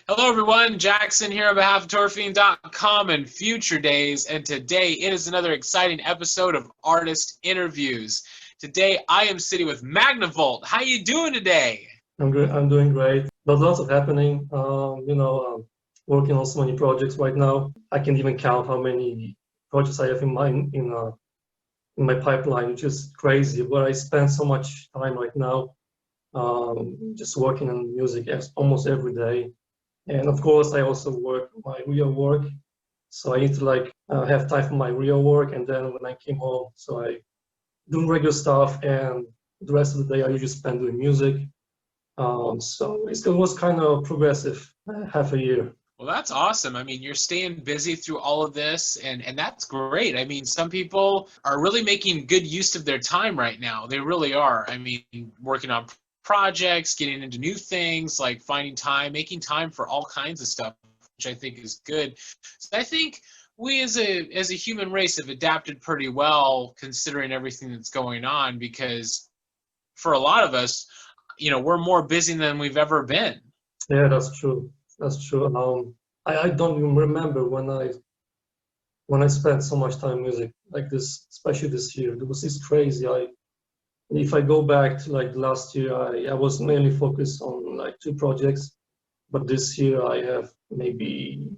Hello everyone, Jak Syn here on behalf of Fiend.com and Future Daze, and today it is another exciting episode of Artist Interviews. Today I am sitting with MAGNAVOLT. How you doing today? I'm good. I'm doing great. But lots of happening. Working on so many projects right now. I can't even count how many projects I have in my pipeline, which is crazy. But I spend so much time right now just working on music almost every day. And of course, I also work my real work. So I need to have time for my real work. And then when I came home, so I do regular stuff, and the rest of the day I usually spend doing music. So it was kind of progressive, half a year. Well, that's awesome. I mean, you're staying busy through all of this, and that's great. I mean, some people are really making good use of their time right now. They really are. I mean, working on projects, getting into new things, like finding time, making time for all kinds of stuff, which I think is good. So I think we as a human race have adapted pretty well considering everything that's going on, because for a lot of us, we're more busy than we've ever been. Yeah, that's true. That's true. I don't even remember when I spent so much time music like this, especially this year. It's crazy. If I go back to like last year, I was mainly focused on like 2 projects, but this year I have maybe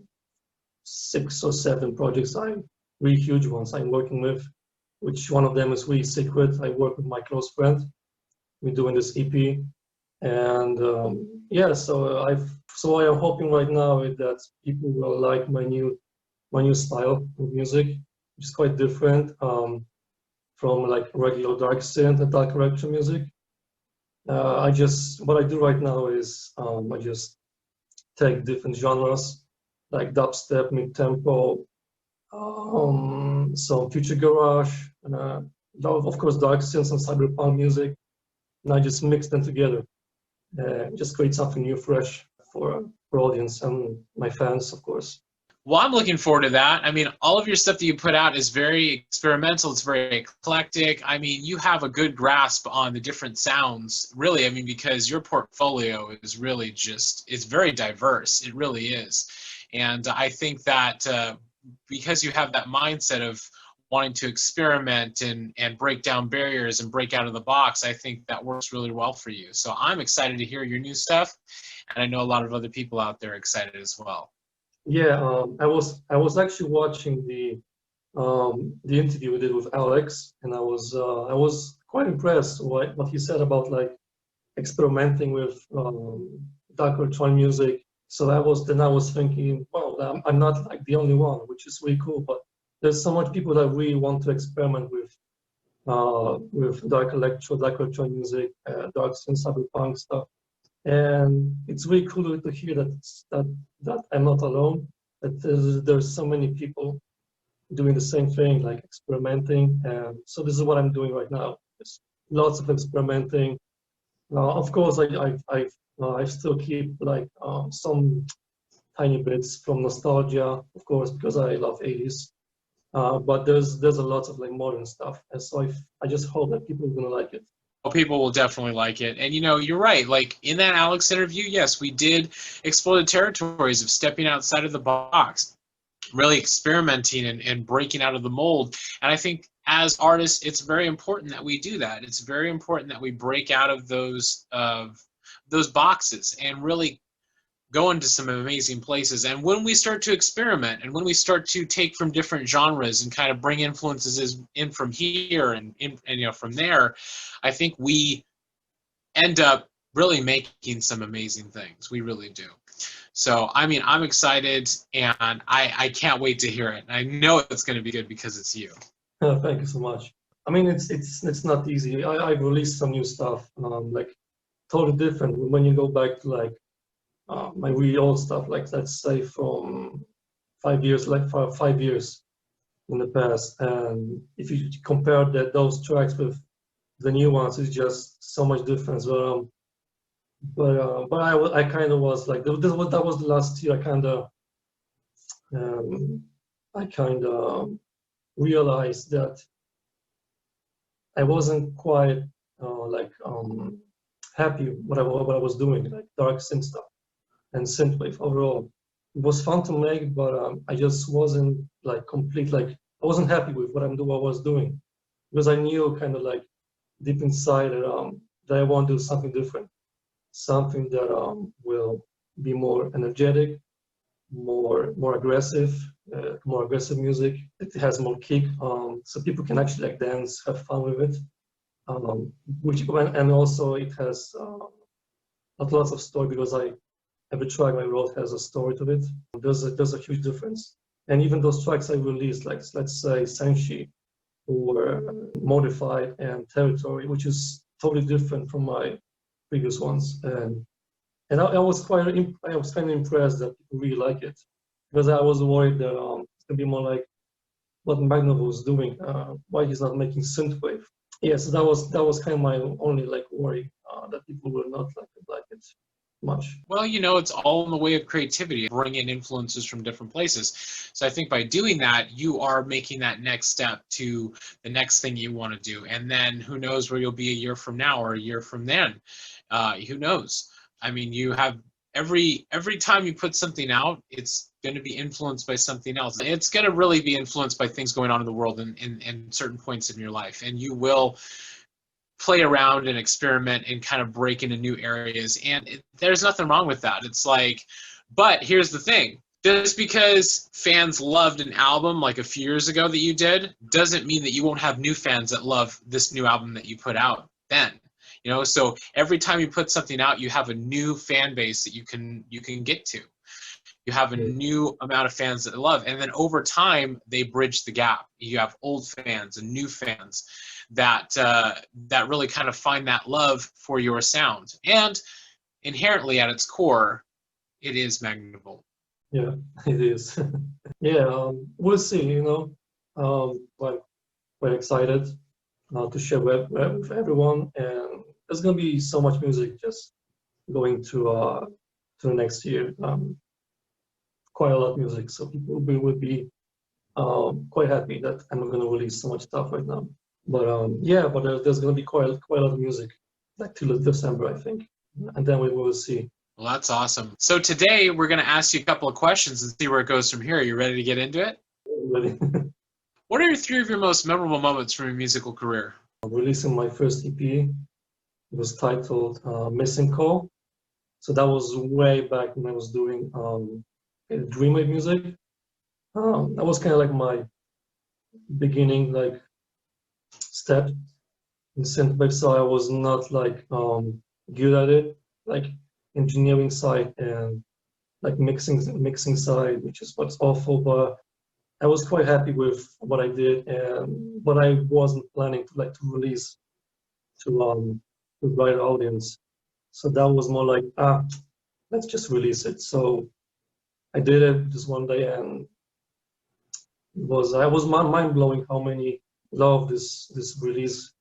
6 or 7 projects. Really huge ones I'm working with, which one of them is really secret. I work with my close friend. We're doing this EP, and yeah, so I am hoping right now that people will like my new style of music, which is quite different from like regular dark synth and dark electro music. What I do right now is I just take different genres like dubstep, mid-tempo, some future garage, and of course dark synth and cyberpunk music, and I just mix them together. Just create something new, fresh for audience and my fans, of course. Well, I'm looking forward to that. I mean, all of your stuff that you put out is very experimental. It's very eclectic. I mean, you have a good grasp on the different sounds, really. I mean, because your portfolio is really it's very diverse. It really is. And I think that because you have that mindset of wanting to experiment and break down barriers and break out of the box, I think that works really well for you. So I'm excited to hear your new stuff. And I know a lot of other people out there are excited as well. Yeah, I was actually watching the interview we did with Alex, and I was quite impressed what he said about like experimenting with dark electronic music. So I was thinking, well, I'm not like the only one, which is really cool. But there's so much people that really want to experiment with dark electronic music, dark synth, cyberpunk stuff. And it's really cool to hear that I'm not alone. That there's so many people doing the same thing, like experimenting. And so this is what I'm doing right now. There's lots of experimenting. Of course, I still keep like some tiny bits from nostalgia, of course, because I love 80s. But there's a lot of like modern stuff, and so I just hope that people are gonna like it. Well, people will definitely like it. And you're right. Like in that Alex interview, yes, we did explore the territories of stepping outside of the box, really experimenting and breaking out of the mold. And I think as artists, it's very important that we do that. It's very important that we break out of those boxes and really go into some amazing places. And when we start to experiment and when we start to take from different genres and kind of bring influences in from here and from there, I think we end up really making some amazing things. We really do. So, I mean, I'm excited, and I can't wait to hear it. I know it's going to be good because it's you. Thank you so much. I mean, it's not easy. I've released some new stuff, like totally different when you go back to like my really old stuff, like let's say from 5 years, like for 5 years in the past. And if you compare those tracks with the new ones, it's just so much difference. But I kind of was like that was the last year. I kind of realized that I wasn't quite like happy what I was doing, like dark synth stuff. and synthwave overall. It was fun to make, but I just wasn't like complete. Like I wasn't happy with what I was doing, because I knew kind of like deep inside that I want to do something different, something that will be more energetic, more aggressive, more aggressive music. It has more kick, so people can actually like dance, have fun with it. And also it has not lots of story, because every track I wrote has a story to it. There's a huge difference. And even those tracks I released, like let's say Senshi or Modified and Territory, which is totally different from my previous ones. And I was kind of impressed that people really like it, because I was worried that it's gonna be more like what Magnavolt is doing, why he's not making synthwave. Yeah, so that was kind of my only like worry, that people will not like it much. Well, you know, it's all in the way of creativity, bring in influences from different places. So I think by doing that, you are making that next step to the next thing you want to do. And then who knows where you'll be a year from now or a year from then. Who knows? I mean, you have every time you put something out, it's going to be influenced by something else. It's going to really be influenced by things going on in the world in certain points in your life. And you will play around and experiment and kind of break into new areas. And there's nothing wrong with that. It's like, but here's the thing. Just because fans loved an album like a few years ago that you did, doesn't mean that you won't have new fans that love this new album that you put out then. You know, so every time you put something out, you have a new fan base that you can get to. You have a new amount of fans that love, and then over time they bridge the gap. You have old fans and new fans that that really kind of find that love for your sound. And inherently at its core, it is Magnavolt. Yeah, it is. Yeah, we'll see. You know, we're excited to share with everyone, and there's gonna be so much music just going to the next year. Quite a lot of music, so people would be quite happy that I'm not gonna release so much stuff right now. But yeah, but there's gonna be quite a lot of music, like till December, I think, and then we will see. Well, that's awesome. So today we're going to ask you a couple of questions and see where it goes from here. Are you ready to get into it? Ready? What are three of your most memorable moments from your musical career? Releasing my first EP, it was titled Missing Call. So that was way back when I was doing Dreamwave music. That was kind of like my beginning like step in synthwave. So I was not like good at it, like engineering side and like mixing side, which is what's awful. But I was quite happy with what I did, and but I wasn't planning to release to wider audience. So that was more like let's just release it. So I did it just one day, and I was mind blowing how many love this release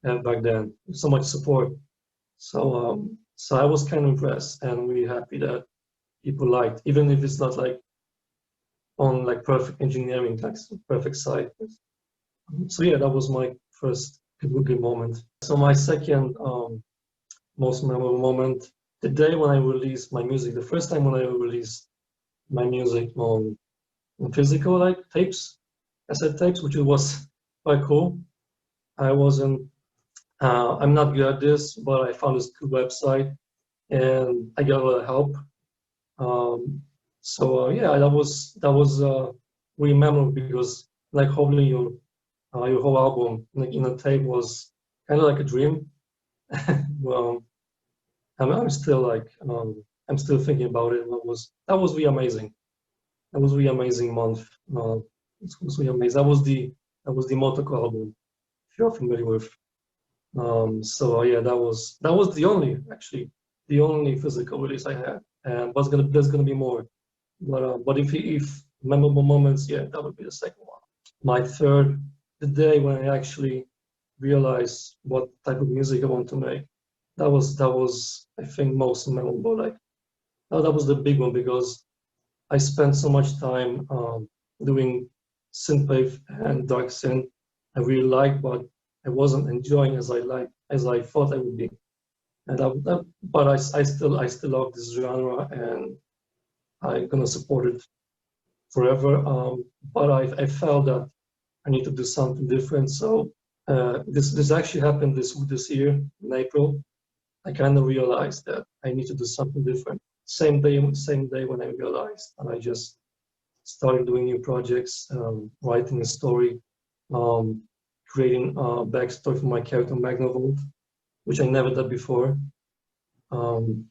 had back then. So much support. So so I was kind of impressed and really happy that people liked, even if it's not like on like perfect engineering, like perfect site. So yeah, that was my first good moment. So my second most memorable moment, the day when I released my music, the first time when I released my music on physical like tapes, cassette tapes, which was quite cool. I wasn't, I'm not good at this, but I found this cool website and I got a lot of help. Yeah, that was really memorable, because like holding your whole album like in a tape was kind of like a dream. Well, I'm still like I'm still thinking about it. That was really amazing. That was really amazing month. It was really amazing. That was the Motoko album, if you're familiar with. So yeah, that was the only physical release I had, and there's gonna be more. But if memorable moments, yeah, that would be the second one. My third, the day when I actually realized what type of music I want to make. That was I think most memorable. Like that was the big one, because I spent so much time doing synthwave and Darksynth. I really liked, but I wasn't enjoying as I thought I would be. And but I still love this genre, and I'm gonna support it forever. But I felt that I need to do something different. So this actually happened this year in April. I kind of realized that I need to do something different. Same day when I realized, and I just started doing new projects, writing a story, um, creating a backstory for my character Magnavolt, which I never did before. Um,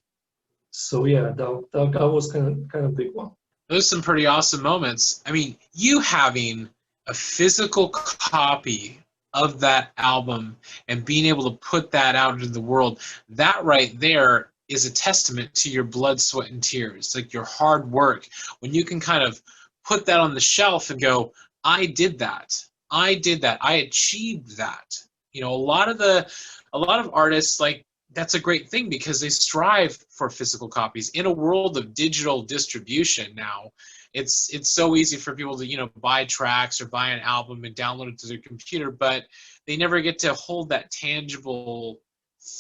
so yeah, that was kind of big one. Those are some pretty awesome moments. I mean, you having a physical copy of that album and being able to put that out into the world, that right there is a testament to your blood, sweat, and tears, like your hard work. When you can kind of put that on the shelf and go, I did that. I did that. I achieved that. You know, a lot of artists, like, that's a great thing because they strive for physical copies. In a world of digital distribution now, it's so easy for people to, you know, buy tracks or buy an album and download it to their computer, but they never get to hold that tangible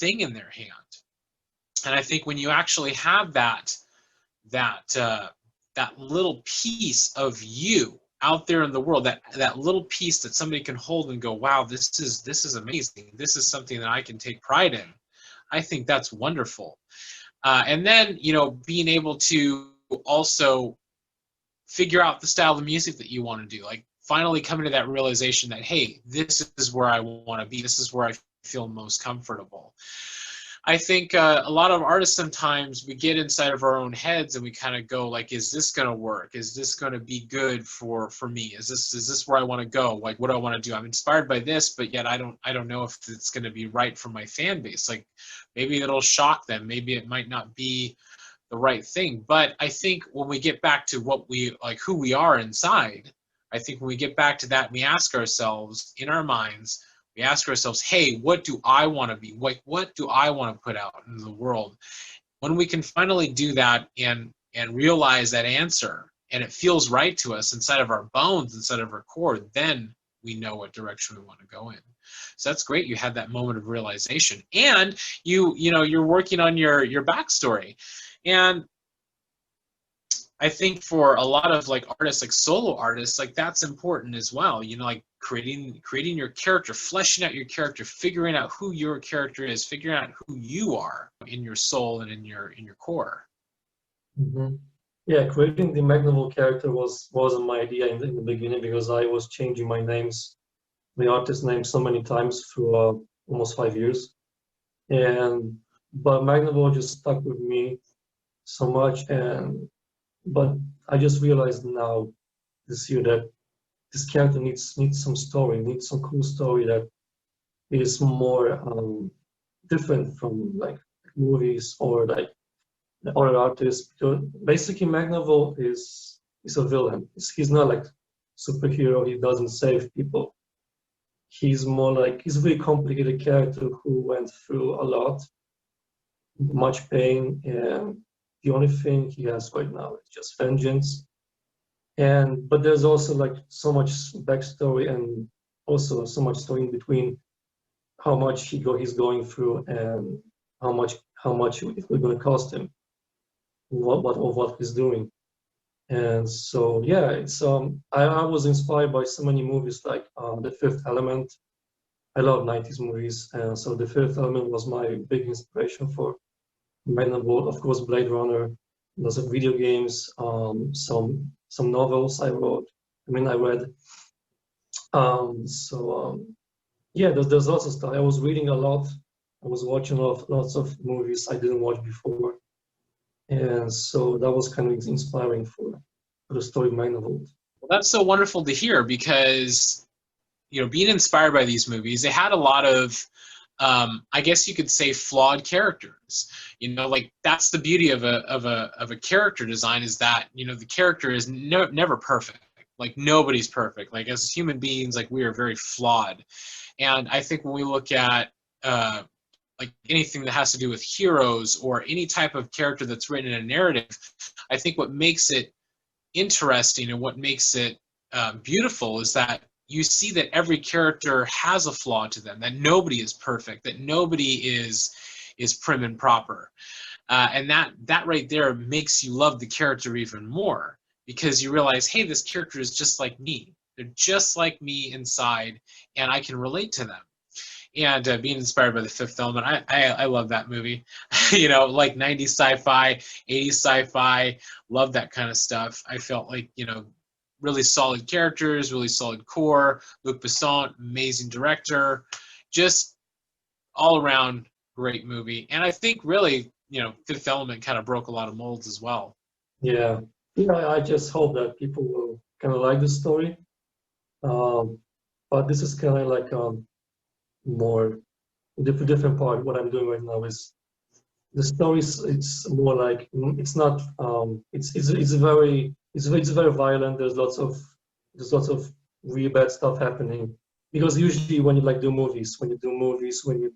thing in their hand. And I think when you actually have that little piece of you out there in the world, that little piece that somebody can hold and go, wow, this is amazing. This is something that I can take pride in. I think that's wonderful. And then, you know, being able to also figure out the style of music that you want to do, like finally coming to that realization that, hey, this is where I want to be. This is where I feel most comfortable. I think a lot of artists, sometimes we get inside of our own heads and we kind of go like, is this going to work? Is this going to be good for me? Is this where I want to go? Like, what do I want to do? I'm inspired by this, but yet I don't know if it's going to be right for my fan base. Like, maybe it'll shock them. Maybe it might not be the right thing. But I think when we get back to what we like, who we are inside, I think when we get back to that, we ask ourselves in our minds, we ask ourselves, hey, what do I want to be? What do I want to put out into the world? When we can finally do that and realize that answer, and it feels right to us inside of our bones, inside of our core, then we know what direction we want to go in. So that's great. You had that moment of realization, and you know you're working on your backstory, and I think for a lot of like artists, like solo artists, like that's important as well. You know, like creating your character, fleshing out your character, figuring out who your character is, figuring out who you are in your soul and in your core. Mm-hmm. Yeah, creating the Magnavolt character wasn't my idea in the beginning, because I was changing my artist name so many times through almost 5 years, but Magnavolt just stuck with me so much, but I just realized now this year that this character needs some story, needs some cool story that is more different from like movies or like the other artists. Because basically Magnavolt is a villain. He's not like superhero. He doesn't save people. He's more like, he's a very complicated character who went through a lot, much pain, and the only thing he has right now is just vengeance. But there's also like so much backstory, and also so much story in between, how much he's going through, and how much it will going to cost him, what he's doing. And so yeah, it's I was inspired by so many movies like The Fifth Element. I love 90s movies, and so The Fifth Element was my big inspiration for Magnavolt. Of course, Blade Runner, lots of video games, some novels I read. Yeah, there's lots of stuff. I was reading a lot. I was watching lots of movies I didn't watch before, and so that was kind of inspiring for the story of Magnavolt. Well, that's so wonderful to hear, because you know, being inspired by these movies, they had a lot of I guess you could say flawed characters. You know, like that's the beauty of a character design, is that, you know, the character is never perfect. Like nobody's perfect. Like as human beings, like we are very flawed. And I think when we look at like anything that has to do with heroes or any type of character that's written in a narrative, I think what makes it interesting and what makes it beautiful is that you see that every character has a flaw to them, that nobody is perfect, that nobody is prim and proper. And that right there makes you love the character even more, because you realize, hey, this character is just like me. They're just like me inside, and I can relate to them. And being inspired by The Fifth Element, I love that movie. You know, like 90s sci-fi, 80s sci-fi, love that kind of stuff. I felt like, you know, really solid characters, really solid core. Luc Besson, amazing director, just all around great movie. And I think really, you know, Fifth Element kind of broke a lot of molds as well. Yeah, yeah. I just hope that people will kind of like the story. But this is kind of like more different part. What I'm doing right now is the stories. It's more like it's not. It's very violent. There's lots of really bad stuff happening, because usually when you like do movies, when you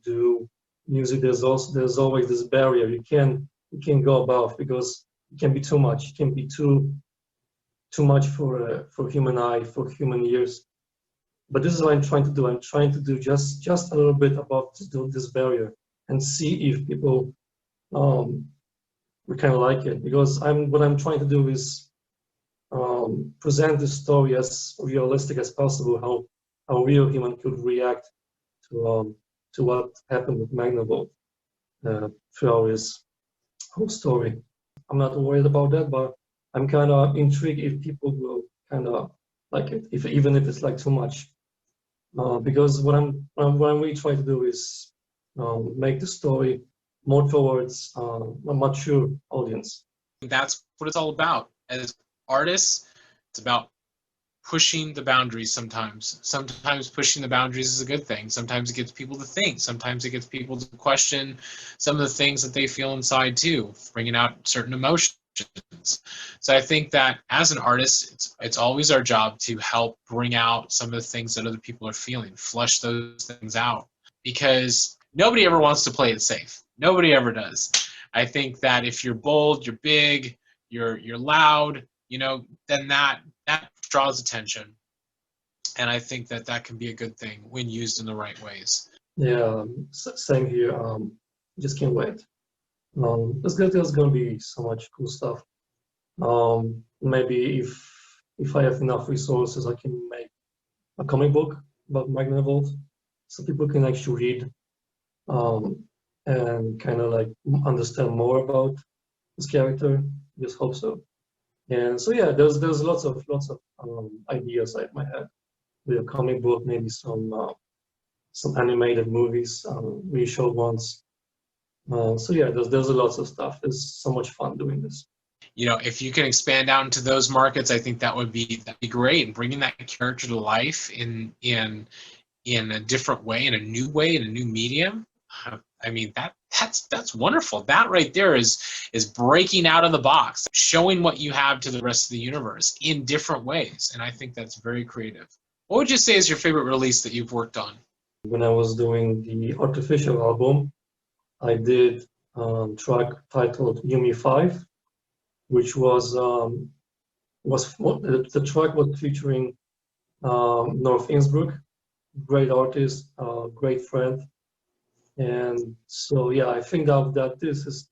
do music, there's always this barrier. You can't go above, because it can be too much. It can be too much for human eye, for human ears. But this is what I'm trying to do. I'm trying to do just a little bit above this barrier, and see if people would kind of like it. Because what I'm trying to do is present the story as realistic as possible. How a real human could react to what happened with Magnavolt throughout his whole story. I'm not worried about that, but I'm kind of intrigued if people will kind of like it, even if it's like too much. Because what I'm really trying to do is make the story more towards a mature audience. That's what it's all about. As artists, it's about pushing the boundaries sometimes. Sometimes pushing the boundaries is a good thing. Sometimes it gets people to think. Sometimes it gets people to question some of the things that they feel inside too, bringing out certain emotions. So I think that as an artist, it's always our job to help bring out some of the things that other people are feeling, flush those things out, because nobody ever wants to play it safe. Nobody ever does. I think that if you're bold, you're big, you're loud, you know, then that draws attention. And I think that can be a good thing when used in the right ways. Yeah, same here. Just can't wait. There's gonna be so much cool stuff. Maybe if I have enough resources, I can make a comic book about Magnavolt, so people can actually read and kind of like understand more about this character. Just hope so. And so yeah, there's lots of ideas I might have with a comic book, maybe some animated movies, really short ones. So yeah, there's lots of stuff. There's so much fun doing this. You know, if you can expand out into those markets, I think that'd be great. And bringing that character to life in a different way, in a new way, in a new medium. I mean, that's wonderful. That right there is breaking out of the box, showing what you have to the rest of the universe in different ways. And I think that's very creative. What would you say is your favorite release that you've worked on? When I was doing the Artificial album, I did a track titled Yumi 5, which was the track was featuring North Innsbruck, great artist, great friend. And so yeah, I think that this is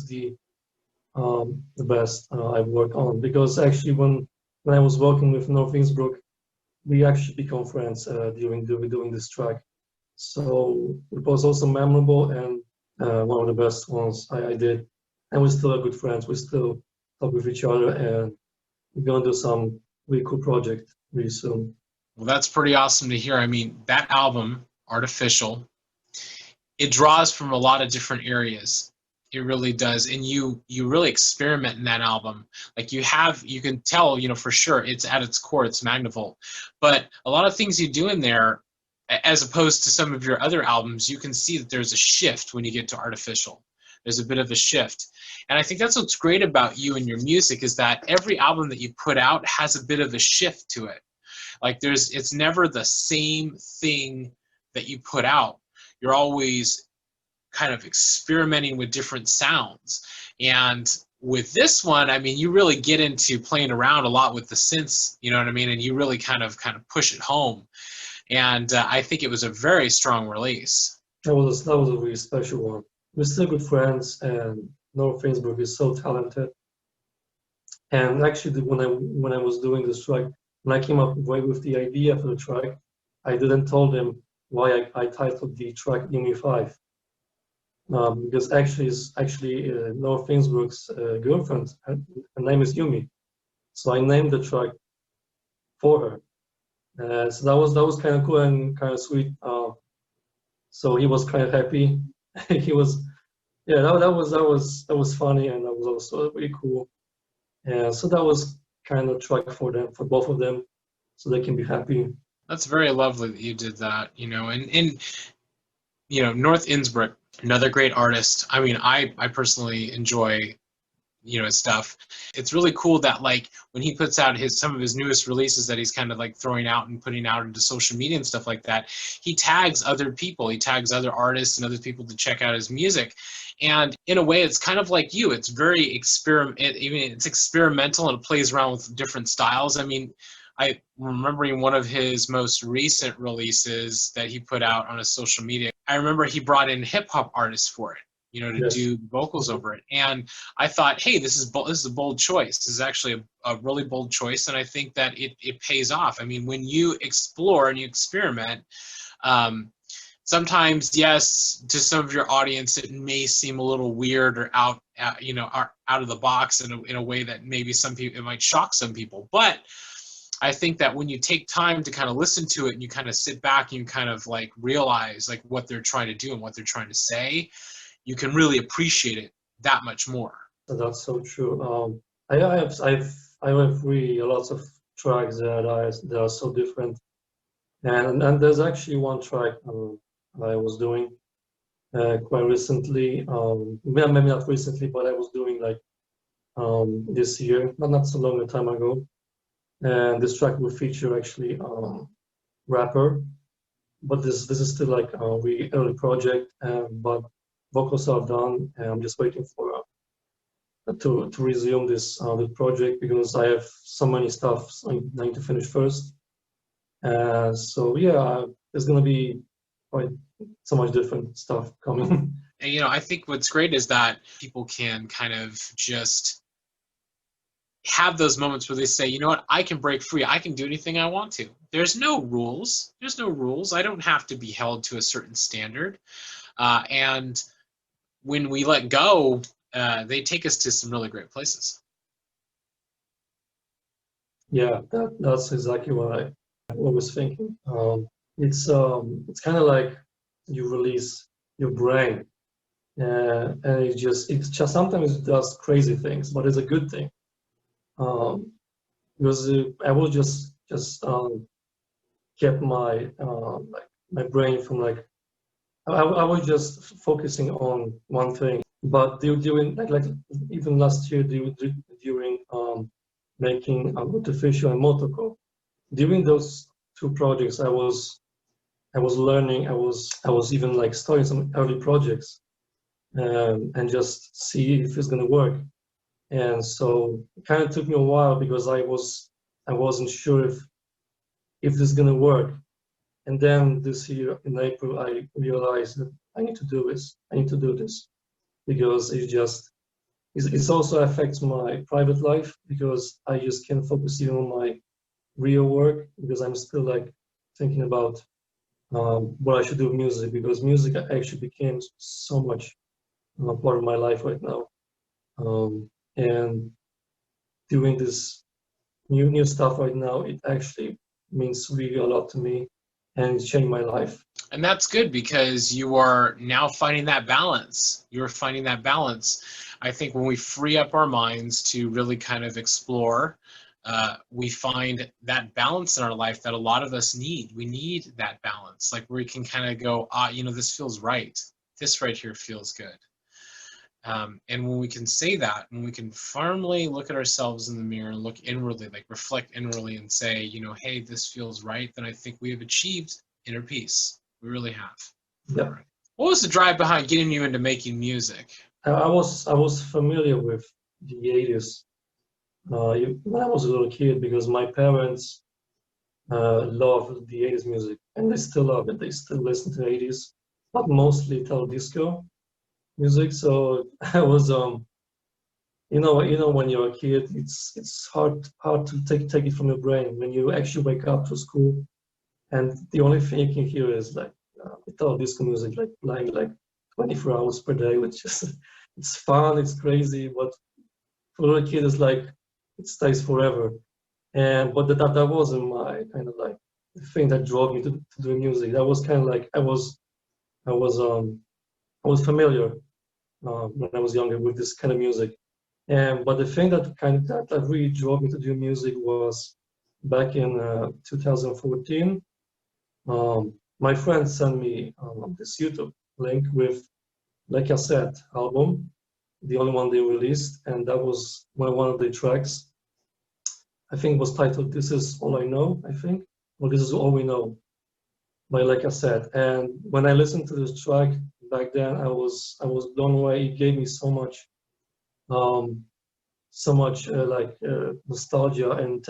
the best I've worked on, because actually when I was working with North Innsbruck, we actually become friends during doing this track. So it was also memorable, and one of the best ones I did. And we're still good friends. We still talk with each other, and we're gonna do some really cool project really soon. Well, that's pretty awesome to hear. I mean, that album, Artificial, it draws from a lot of different areas. It really does. And you really experiment in that album. Like you can tell, you know, for sure it's at its core, it's Magnavolt. But a lot of things you do in there, as opposed to some of your other albums, you can see that there's a shift when you get to Artificial. There's a bit of a shift. And I think that's what's great about you and your music, is that every album that you put out has a bit of a shift to it. Like it's never the same thing that you put out. You're always kind of experimenting with different sounds. And with this one, I mean, you really get into playing around a lot with the synths, you know what I mean? And you really kind of push it home. And I think it was a very strong release. that was a really special one. We're still good friends, and Noah Finsburg is so talented. And actually, when I was doing this track, when I came up with the idea for the track, I didn't told him why I titled the track Yumi 5. Because actually Noah Finsburg's girlfriend, her name is Yumi. So I named the track for her. So that was kind of cool and kind of sweet. So he was kind of happy. He was, yeah, that was funny, and that was also really cool. And so that was kind of track for them, for both of them, so they can be happy. That's very lovely that you did that, and North Innsbruck, another great artist. I mean, I personally enjoy his stuff. It's really cool that, like, when he puts out some of his newest releases that he's kind of like throwing out and putting out into social media and stuff like that, he tags other people, he tags other artists and other people to check out his music. And in a way, it's kind of like you. It's very it's experimental, and it plays around with different styles. I mean, I remembering one of his most recent releases that he put out on his social media. I remember he brought in hip hop artists for it, to Yes. do vocals over it. And I thought, hey, this is a bold choice. This is actually a really bold choice, and I think that it pays off. I mean, when you explore and you experiment, sometimes, yes, to some of your audience, it may seem a little weird or out of the box in a way that maybe some people, it might shock some people. But I think that when you take time to kind of listen to it and you kind of sit back and you kind of like realize like what they're trying to do and what they're trying to say, you can really appreciate it that much more. That's so true. I have really lots of tracks that are so different, and there's actually one track I was doing quite recently. Maybe not recently, but I was doing like this year, not so long a time ago. And this track will feature actually rapper, but this is still like a really early project, but vocals are done, and I'm just waiting for to resume this the project, because I have so many stuff I need to finish first. So yeah, there's gonna be quite so much different stuff coming. And I think what's great is that people can kind of just have those moments where they say, you know what, I can break free. I can do anything I want to. There's no rules. There's no rules. I don't have to be held to a certain standard. And when we let go, they take us to some really great places. Yeah, that's exactly what I was thinking. It's kind of like you release your brain, and it's just sometimes it does crazy things, but it's a good thing. Because I will just kept my like my brain from like I was just focusing on one thing. But during like even last year during making Artificial and Motoko, during those two projects I was learning. I was even like starting some early projects and just see if it's gonna work. And so it kind of took me a while, because I wasn't sure if this is gonna work. And then this year in April, I realized that I need to do this. I need to do this, because it also affects my private life, because I just can't focus even on my real work, because I'm still like thinking about what I should do with music, because music actually became so much part of my life right now. And doing this new stuff right now, it actually means really a lot to me, and it's changed my life. And that's good, because you are now finding that balance. You're finding that balance. I think when we free up our minds to really kind of explore, we find that balance in our life that a lot of us need. We need that balance, like where we can kind of go, this feels right. This right here feels good. And when we can say that, when we can firmly look at ourselves in the mirror and look inwardly, like reflect inwardly and say, hey, this feels right, then I think we have achieved inner peace. We really have. Yeah. What was the drive behind getting you into making music? I was familiar with the 80s when I was a little kid, because my parents loved the 80s music, and they still love it. They still listen to the 80s. but mostly Italo disco music. So I was when you're a kid, it's hard to take it from your brain when you actually wake up to school and the only thing you can hear is like Italo disco music, like playing like 24 hours per day, which is it's fun, it's crazy, but for a kid, it's like it stays forever. And but that wasn't my kind of like the thing that drove me to do music. That was kind of like I was I was familiar when I was younger with this kind of music. And but the thing that really drove me to do music was back in 2014. My friend sent me this YouTube link with like I said album, the only one they released, and that was one of the tracks. I think was titled "This Is All I Know." I think, or "This Is All We Know" by Like I Said. And when I listened to this track back then, I was blown away. It gave me um, so much nostalgia and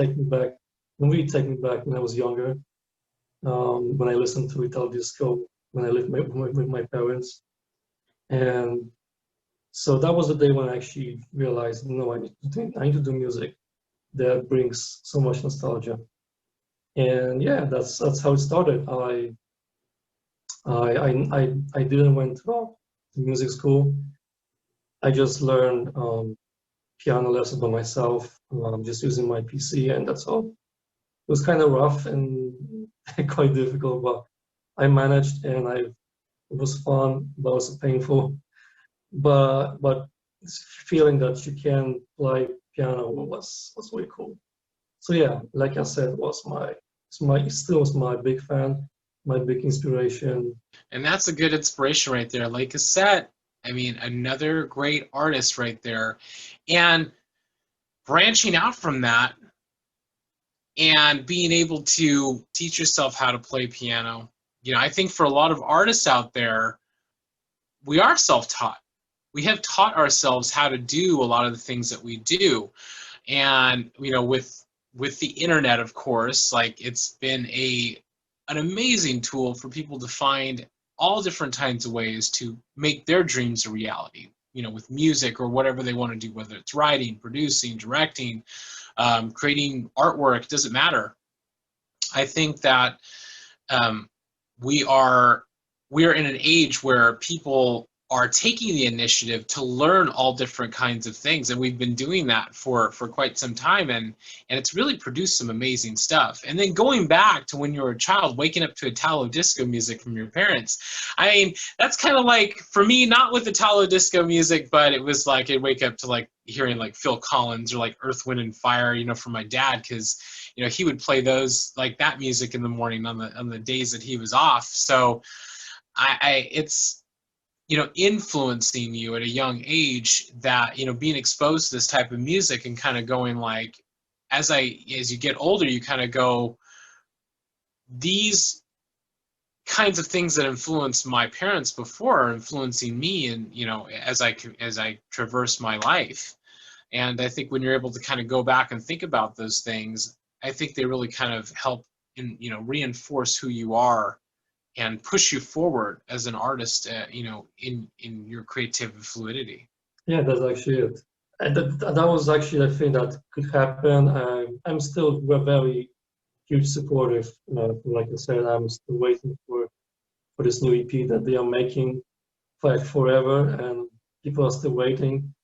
really take me back when I was younger. When I listened to Ital Disco when I lived with my parents, and so that was the day when I actually realized, no, I need to do music that brings so much nostalgia. And yeah, that's how it started. I didn't went to music school. I just learned piano lessons by myself, just using my PC, and that's all. It was kind of rough and quite difficult, but I managed, and it was fun, but also painful. But feeling that you can play piano was really cool. So yeah, like I said, it still was my big fan, my big inspiration. And that's a good inspiration right there. Like Cassette, I mean, another great artist right there. And branching out from that and being able to teach yourself how to play piano. I think for a lot of artists out there, we are self-taught. We have taught ourselves how to do a lot of the things that we do. And, with the internet, of course, like it's been an amazing tool for people to find all different kinds of ways to make their dreams a reality, with music or whatever they want to do, whether it's writing, producing, directing, creating artwork, doesn't matter. I think that we are in an age where people are taking the initiative to learn all different kinds of things, and we've been doing that for quite some time, and it's really produced some amazing stuff. And then going back to when you were a child, waking up to Italo disco music from your parents, I mean, that's kind of like, for me, not with Italo disco music, but it was like I'd wake up to like hearing like Phil Collins or like Earth, Wind and Fire, from my dad, because he would play those, like that music in the morning on the days that he was off. So it's influencing you at a young age, that being exposed to this type of music and kind of going like, as you get older, you kind of go, these kinds of things that influenced my parents before are influencing me, and as I traverse my life. And I think when you're able to kind of go back and think about those things, I think they really kind of help reinforce who you are and push you forward as an artist, in your creative fluidity. Yeah, that's actually it. And that was actually the thing that could happen. I'm still very huge supportive. Like I said, I'm still waiting for this new EP that they are making forever, and people are still waiting.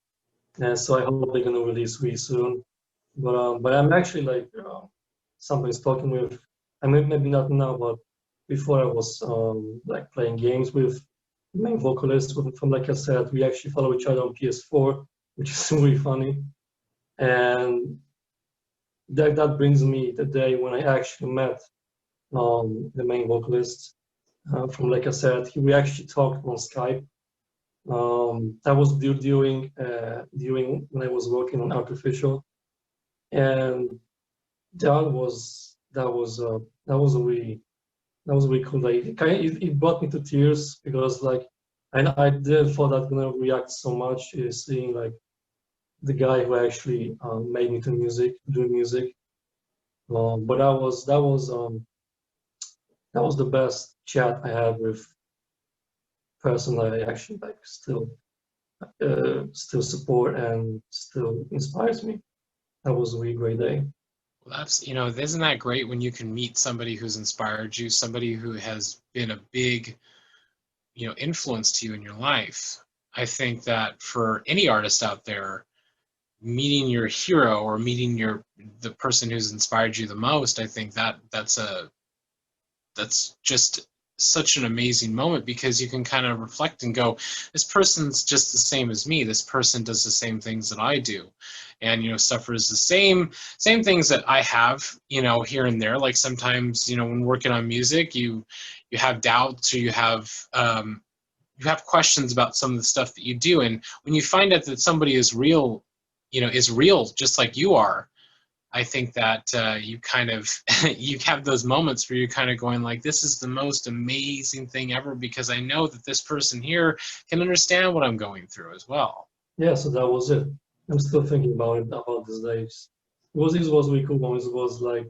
And so I hope they're gonna release really soon. But I'm actually like somebody's talking with. I mean, maybe not now, but before I was like playing games with the main vocalist from Like I Said. We actually follow each other on PS4, which is really funny. And that brings me the day when I actually met the main vocalist from Like I Said. We actually talked on Skype. That was during when I was working on Artificial, and that was really cool. Like it brought me to tears because like I didn't thought that gonna react so much seeing like the guy who actually made me do music. But that was the best chat I had person I actually like still support and still inspires me. That was a really great day. Well, that's, you know, isn't that great when you can meet somebody who's inspired you, somebody who has been a big, you know, influence to you in your life? I think that for any artist out there, meeting your hero or meeting the person who's inspired you the most, I think that's just such an amazing moment, because you can kind of reflect and go, this person's just the same as me, this person does the same things that I do, and, you know, suffers the same things that I have, you know, here and there. Like sometimes, you know, when working on music, you have doubts, or you have questions about some of the stuff that you do, and when you find out that somebody is real, you know, is real just like you are, I think that you kind of you have those moments where you're kind of going like, this is the most amazing thing ever, because I know that this person here can understand what I'm going through as well. Yeah, so that was it. I'm still thinking about it, about these days. It was really cool moments. It was like,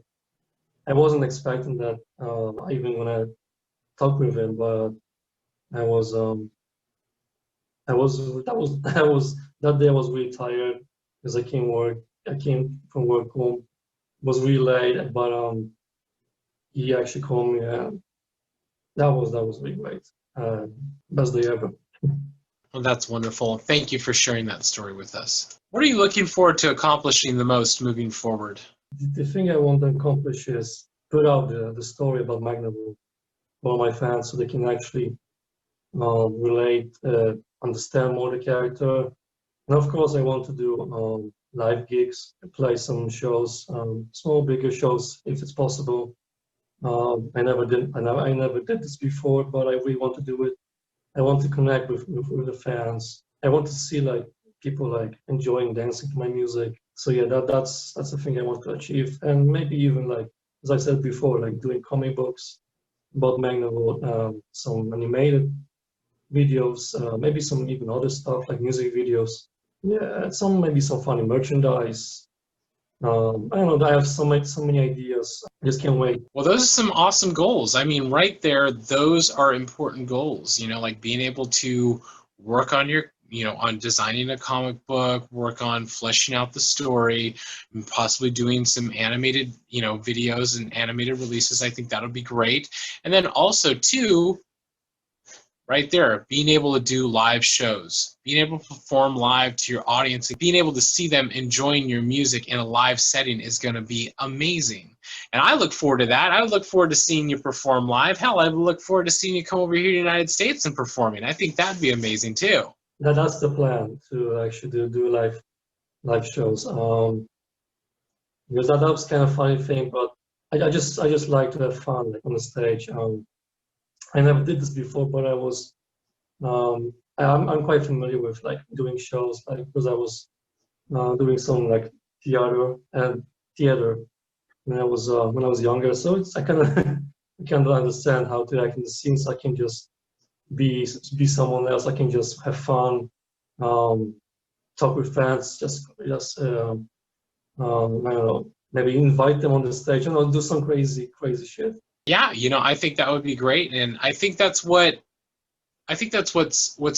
I wasn't expecting that, even when I talked with him, but I was, that day I was really tired because I came from work home, was really late, but he actually called me, and that was really great. Best day ever. Well, that's wonderful. Thank you for sharing that story with us. What are you looking forward to accomplishing the most moving forward? The thing I want to accomplish is put out the story about MAGNAVOLT for my fans, so they can actually relate, understand more the character. And of course, I want to do live gigs, play some shows, small, bigger shows if it's possible. I never did this before, but I really want to do it. I want to connect with the fans. I want to see like people like enjoying dancing to my music. So yeah, that's the thing I want to achieve, and maybe even like, as I said before, like doing comic books about MAGNAVOLT, some animated videos, maybe some even other stuff like music videos. Yeah, maybe some funny merchandise. I don't know. I have so many ideas. I just can't wait. Well, those are some awesome goals. I mean, right there, those are important goals, you know, like being able to work on on designing a comic book, work on fleshing out the story, and possibly doing some animated, you know, videos and animated releases. I think that'll be great. And then also, too, right there, being able to do live shows, being able to perform live to your audience, and being able to see them enjoying your music in a live setting is going to be amazing. And I look forward to that. I look forward to seeing you perform live. Hell, I look forward to seeing you come over here to the United States and performing. I think that'd be amazing too. That's the plan, to actually do live shows. Because that was kind of funny thing, but I just like to have fun like on the stage. I never did this before, but I'm quite familiar with like doing shows, like because I was doing some like theater when I was younger. So I kind of I kind of understand how to act in the scenes. I can just be someone else. I can just have fun, um, talk with fans, I don't know, maybe invite them on the stage, you know, do some crazy shit. Yeah, you know, I think that would be great, and I think that's what's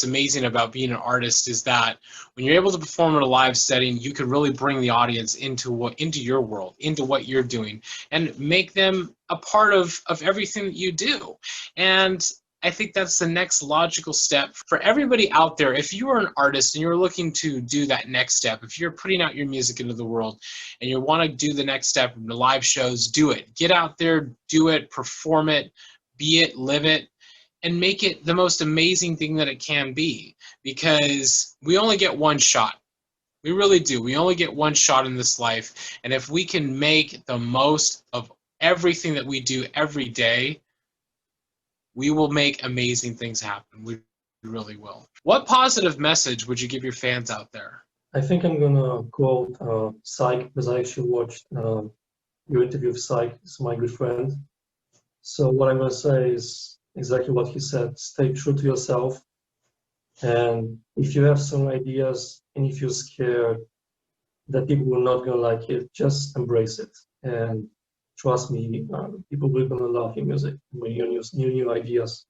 amazing about being an artist, is that when you're able to perform in a live setting, you can really bring the audience into your world, into what you're doing, and make them a part of everything that you do. And I think that's the next logical step for everybody out there. If you are an artist and you're looking to do that next step, if you're putting out your music into the world and you want to do the next step in the live shows, do it. Get out there, do it, perform it, be it, live it, and make it the most amazing thing that it can be, because we only get one shot. We really do. We only get one shot in this life, and if we can make the most of everything that we do every day, we will make amazing things happen. We really will. What positive message would you give your fans out there? I think I'm gonna quote Psych, because I actually watched your interview with Psych. He's my good friend. So what I'm gonna say is exactly what he said. Stay true to yourself, and if you have some ideas and if you're scared that people will not gonna like it, just embrace it. And trust me, people will gonna love your music, your new ideas.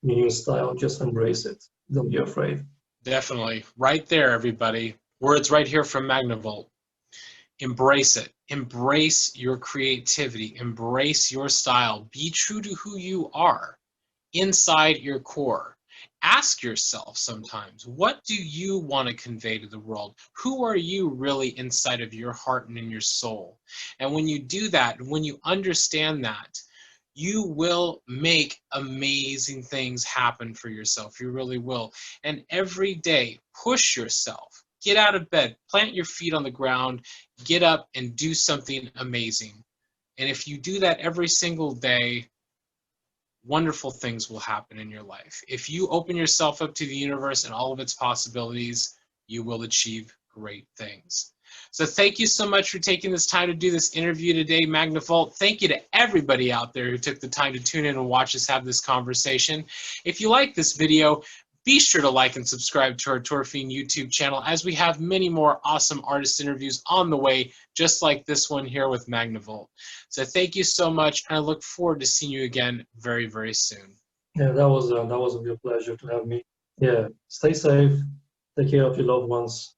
your new style, just embrace it. Don't be afraid. Definitely. Right there, everybody. Words right here from MAGNAVOLT. Embrace it. Embrace your creativity. Embrace your style. Be true to who you are inside your core. Ask yourself sometimes, what do you want to convey to the world? Who are you really inside of your heart and in your soul? And when you do that, when you understand that, you will make amazing things happen for yourself. You really will. And every day, push yourself. Get out of bed, plant your feet on the ground, get up and do something amazing. And if you do that every single day, wonderful things will happen in your life. If you open yourself up to the universe and all of its possibilities, you will achieve great things. So thank you so much for taking this time to do this interview today, MAGNAVOLT. Thank you to everybody out there who took the time to tune in and watch us have this conversation. If you like this video, be sure to like and subscribe to our Fiend YouTube channel, as we have many more awesome artist interviews on the way, just like this one here with MAGNAVOLT. So thank you so much, and I look forward to seeing you again very, very soon. Yeah, that was a real pleasure to have me. Yeah, stay safe, take care of your loved ones,